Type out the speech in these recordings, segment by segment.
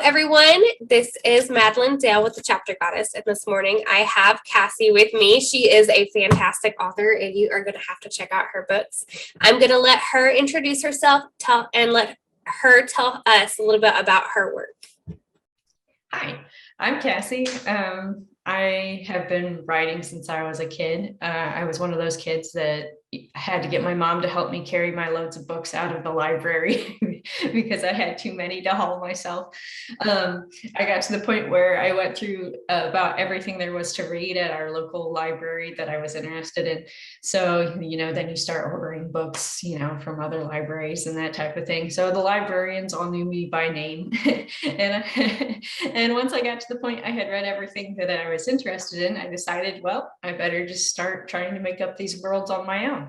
everyone. This is Madeline Dale with the Chapter Goddess, and this morning I have Cassie with me. She is a fantastic author, and you are going to have to check out her books. I'm going to let her introduce herself and let her tell us a little bit about her work. Hi, I'm Cassie. I have been writing since I was a kid. I was one of those kids that had to get my mom to help me carry my loads of books out of the library because I had too many to haul myself. I got to the point where I went through about everything there was to read at our local library that I was interested in. So, then you start ordering books, from other libraries and that type of thing. So the librarians all knew me by name. and once I got to the point I had read everything that I was interested in, I decided, well, I better just start trying to make up these worlds on my own.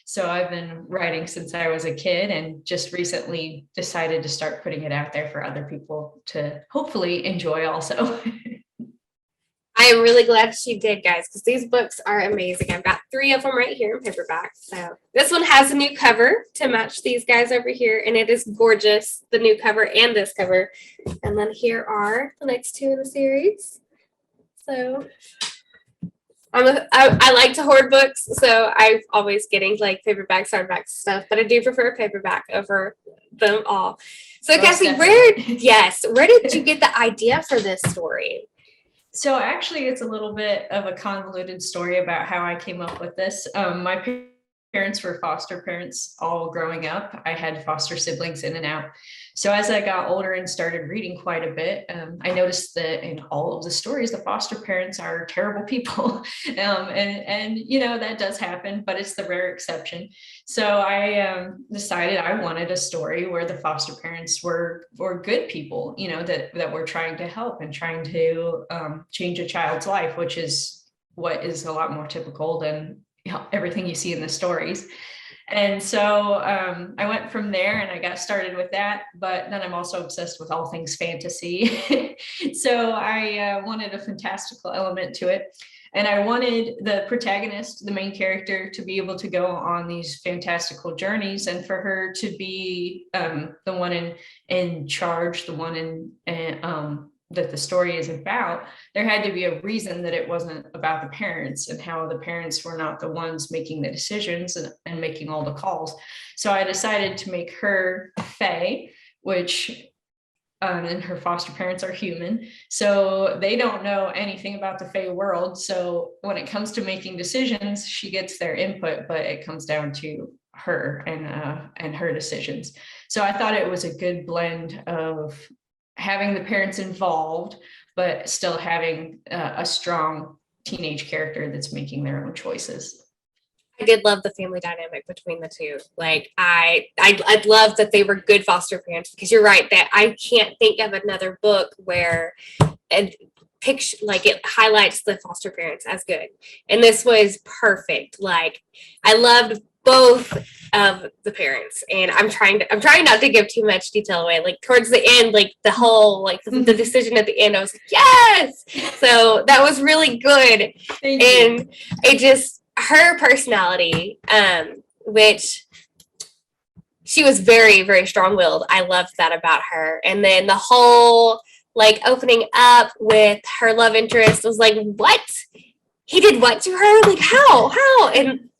So I've been writing since I was a kid and just recently decided to start putting it out there for other people to hopefully enjoy also. I am really glad she did, guys, because these books are amazing. I've got 3 of them right here in paperback. So this one has a new cover to match these guys over here, and it is gorgeous, the new cover and this cover. And then here are the next 2 in the series. So I like to hoard books, so I'm always getting like paperbacks, hardbacks, stuff, but I do prefer paperback over them all. So Most Cassie, where did you get the idea for this story? So actually, it's a little bit of a convoluted story about how I came up with this. My parents were foster parents all growing up. I had foster siblings in and out. So as I got older and started reading quite a bit, I noticed that in all of the stories, the foster parents are terrible people. And that does happen, but it's the rare exception. So I decided I wanted a story where the foster parents were good people, that were trying to help and trying to change a child's life, which is what is a lot more typical than everything you see in the stories. And so I went from there and I got started with that, but then I'm also obsessed with all things fantasy. So I wanted a fantastical element to it. And I wanted the protagonist, the main character, to be able to go on these fantastical journeys and for her to be the one in charge, the one that the story is about. There had to be a reason that it wasn't about the parents and how the parents were not the ones making the decisions and making all the calls. So I decided to make her Fae, which and her foster parents are human. So they don't know anything about the Fae world. So when it comes to making decisions, she gets their input, but it comes down to her and her decisions. So I thought it was a good blend of having the parents involved, but still having a strong teenage character that's making their own choices. I did love the family dynamic between the 2. Like I love that they were good foster parents, because you're right that I can't think of another book where it highlights the foster parents as good. And this was perfect. Like I loved both of the parents, and I'm trying not to give too much detail away. Like towards the end, like the whole the decision at the end, I was like, yes. So that was really good. And it just, her personality, which she was very, very strong-willed. I loved that about her. And then the whole opening up with her love interest was like, what? He did what to her? Like how? And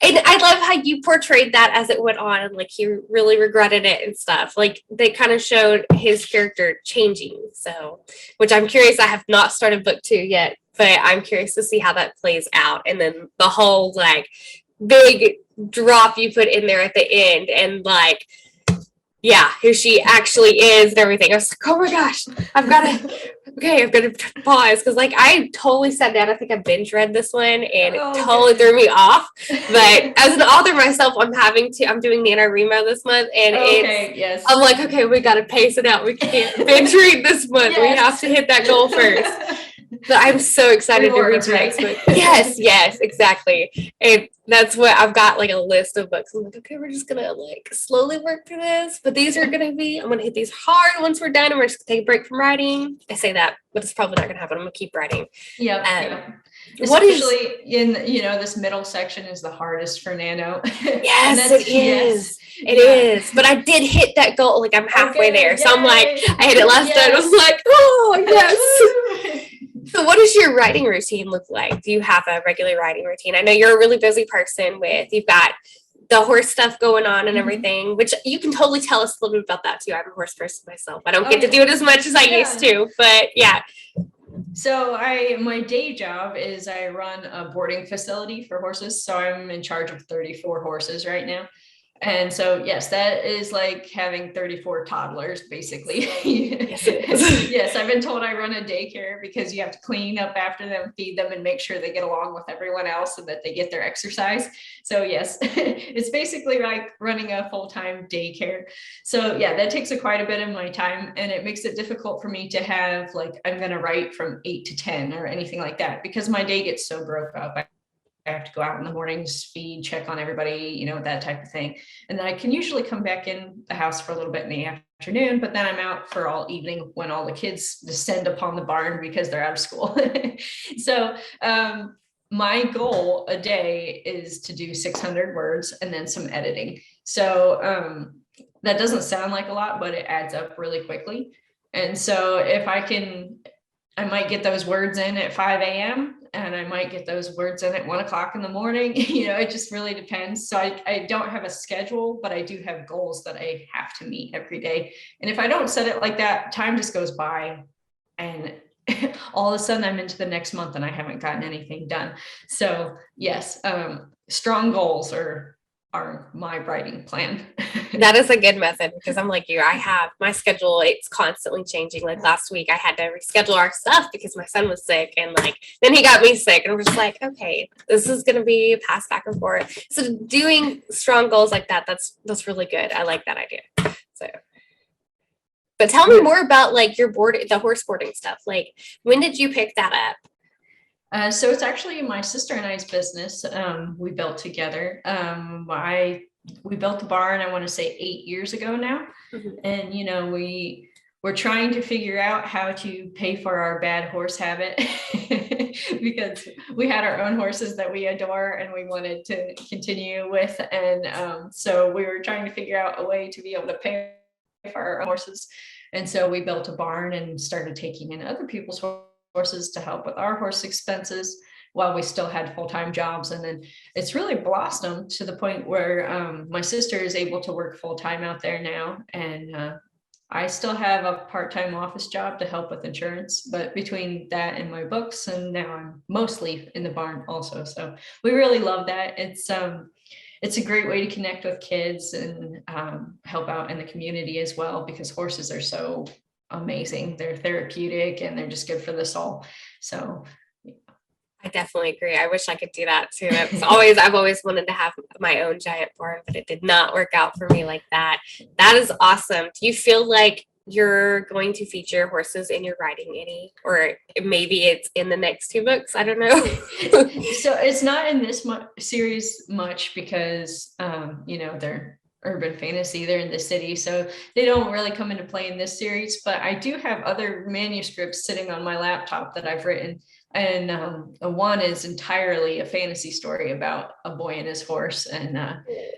I love how you portrayed that as it went on, and he really regretted it and stuff. Like they kind of showed his character changing. So, which I'm curious. I have not started book 2 yet, but I'm curious to see how that plays out. And then the whole big drop you put in there at the end, and who she actually is and everything. I was like, oh my gosh, I've got to pause, because I totally sat down. I think I binge read this one, and it totally threw me off. But as an author myself, I'm doing NaNoWriMo this month, and I'm like, okay, we got to pace it out. We can't binge read this month. Yes. We have to hit that goal first. But I'm so excited to read Rewards, the next right? book. Yes, exactly. And that's what I've got, like a list of books. I'm like, okay, we're just gonna like slowly work through this. But these are gonna be, I'm gonna hit these hard once we're done, and we're just gonna take a break from writing. I say that, but it's probably not gonna happen. I'm gonna keep writing. Yeah. What is Especially in, this middle section is the hardest for Nano. Yes, it is. It is. But I did hit that goal. Like I'm halfway there. So I'm like, I hit it last time. I was like, oh yes. So what does your writing routine look like? Do you have a regular writing routine? I know you're a really busy person you've got the horse stuff going on and everything, which you can totally tell us a little bit about that too. I'm a horse person myself. I don't get to do it as much as I used to, but yeah. So my day job is I run a boarding facility for horses. So I'm in charge of 34 horses right now. And so, yes, that is like having 34 toddlers, basically. Yes, it is. Yes, I've been told I run a daycare because you have to clean up after them, feed them, and make sure they get along with everyone else and that they get their exercise. So yes, it's basically like running a full-time daycare. So yeah, that takes quite a bit of my time, and it makes it difficult for me to have like, I'm going to write from 8 to 10 or anything like that, because my day gets so broke up. I have to go out in the mornings, feed, check on everybody, that type of thing. And then I can usually come back in the house for a little bit in the afternoon, but then I'm out for all evening when all the kids descend upon the barn because they're out of school. So my goal a day is to do 600 words and then some editing. So that doesn't sound like a lot, but it adds up really quickly. And so if I might get those words in at 5 a.m. and I might get those words in at 1 o'clock in the morning. It just really depends. So I don't have a schedule, but I do have goals that I have to meet every day. And if I don't set it like that, time just goes by, and all of a sudden I'm into the next month and I haven't gotten anything done. So yes, strong goals are my writing plan. That is a good method, because I'm like you. I have my schedule, it's constantly changing. Like last week I had to reschedule our stuff because my son was sick, and like then he got me sick, and I'm just like, okay, this is gonna be passed back and forth. So doing strong goals like that's really good. I like that idea. So but tell me more about like the horse boarding stuff. Like when did you pick that up? So it's actually my sister and I's business. We built together. We built the barn, I want to say 8 years ago now. Mm-hmm. And, we're trying to figure out how to pay for our bad horse habit because we had our own horses that we adore and we wanted to continue with. And so we were trying to figure out a way to be able to pay for our own horses. And so we built a barn and started taking in other people's horses to help with our horse expenses while we still had full-time jobs. And then it's really blossomed to the point where my sister is able to work full-time out there now. And I still have a part-time office job to help with insurance, but between that and my books, and now I'm mostly in the barn also. So we really love that. It's a great way to connect with kids and help out in the community as well, because horses are so amazing. They're therapeutic and they're just good for the soul. So I definitely agree. I wish I could do that too. I've always wanted to have my own giant barn, but it did not work out for me like that. That is awesome. Do you feel like you're going to feature horses in your writing any, or maybe it's in the next 2 books? I don't know. So it's not in this series much because, they're urban fantasy, they're in the city, so they don't really come into play in this series. But I do have other manuscripts sitting on my laptop that I've written. And one is entirely a fantasy story about a boy and his horse, and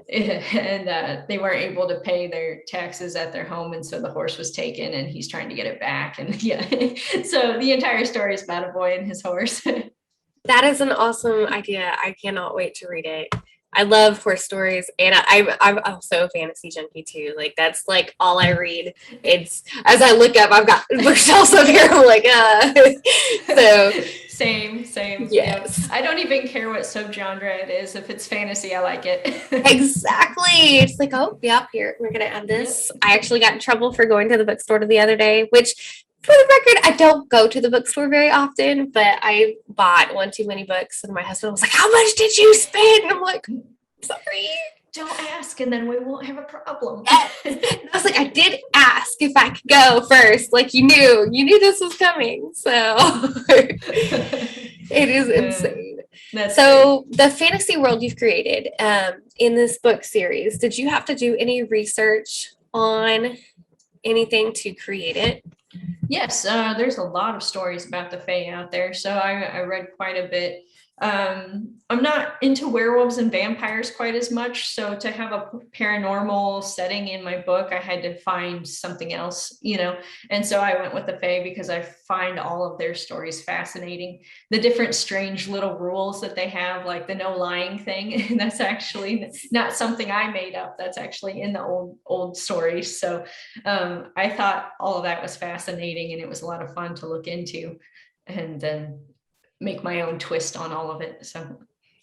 they weren't able to pay their taxes at their home, and so the horse was taken, and he's trying to get it back. And yeah, so the entire story is about a boy and his horse. That is an awesome idea. I cannot wait to read it. I love horse stories, and I'm also a fantasy junkie too. Like that's like all I read. It's as I look up, I've got bookshelves up here. I'm like, so same. Yes, I don't even care what subgenre it is. If it's fantasy, I like it. Exactly. It's like, oh, yeah, here we're gonna add this. Yep. I actually got in trouble for going to the bookstore the other day, which, for the record, I don't go to the bookstore very often, but I bought one too many books, and my husband was like, how much did you spend? And I'm like, Sorry. Don't ask, and then we won't have a problem. Yes. I was like, I did ask if I could go first. Like you knew this was coming. So it is insane. So great. The fantasy world you've created in this book series, did you have to do any research on anything to create it? Yes, there's a lot of stories about the Fae out there. So I read quite a bit. I'm not into werewolves and vampires quite as much. So to have a paranormal setting in my book, I had to find something else, and so I went with the Fae because I find all of their stories fascinating. The different strange little rules that they have, like the no lying thing, that's actually not something I made up. That's actually in the old stories. So I thought all of that was fascinating, and it was a lot of fun to look into and then make my own twist on all of it. So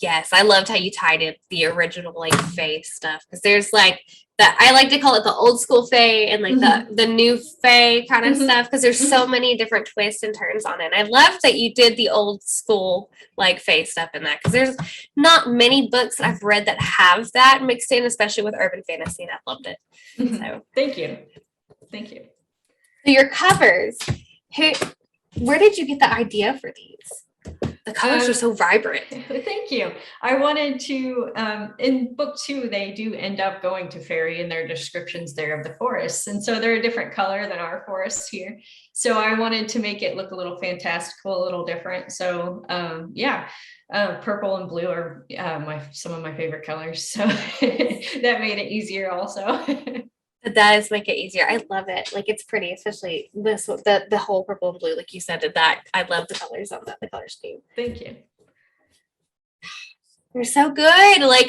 yes, I loved how you tied in the original like Fae stuff, because there's like that, I like to call it the old school Fae and like the new Fae kind of stuff, because there's so many different twists and turns on it. And I love that you did the old school like Fae stuff in that, because there's not many books that I've read that have that mixed in, especially with urban fantasy, and I loved it. So thank you. So your covers, where did you get the idea for these? The colors are so vibrant. Thank you. I wanted to, in book 2, they do end up going to fairy in their descriptions there of the forests. And so they're a different color than our forests here. So I wanted to make it look a little fantastical, a little different. So purple and blue are some of my favorite colors. So that made it easier also. It does make it easier. I love it. Like it's pretty, especially this the whole purple and blue, like you said, that I love the colors on that, the color scheme. Thank you. You're so good. Like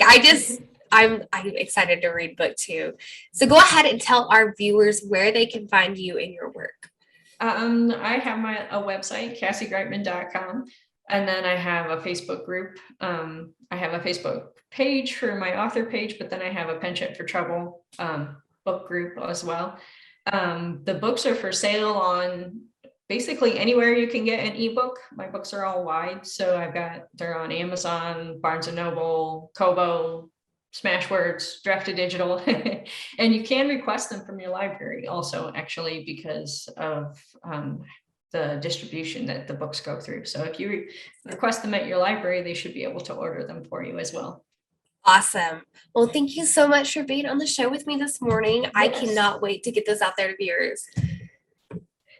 I'm excited to read book 2. So go ahead and tell our viewers where they can find you in your work. I have a website, CassieGreutman.com, and then I have a Facebook group. I have a Facebook page for my author page, but then I have a Penchant for Trouble book group as well. The books are for sale on basically anywhere you can get an ebook. My books are all wide, so they're on Amazon, Barnes & Noble, Kobo, Smashwords, Drafted Digital, and you can request them from your library also, actually, because of the distribution that the books go through. So if you request them at your library, they should be able to order them for you as well. Awesome. Well, thank you so much for being on the show with me this morning. Yes. I cannot wait to get this out there to viewers.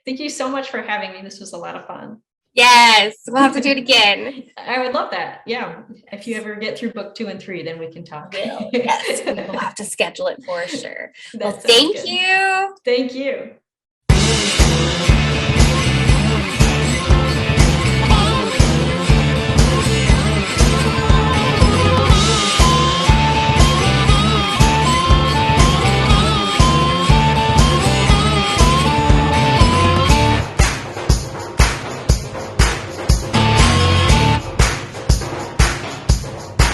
Thank you so much for having me. This was a lot of fun. Yes, we'll have to do it again. I would love that. Yeah. If you ever get through book 2 and 3, then we can talk. Yes, we'll have to schedule it for sure. Well, thank you. Thank you.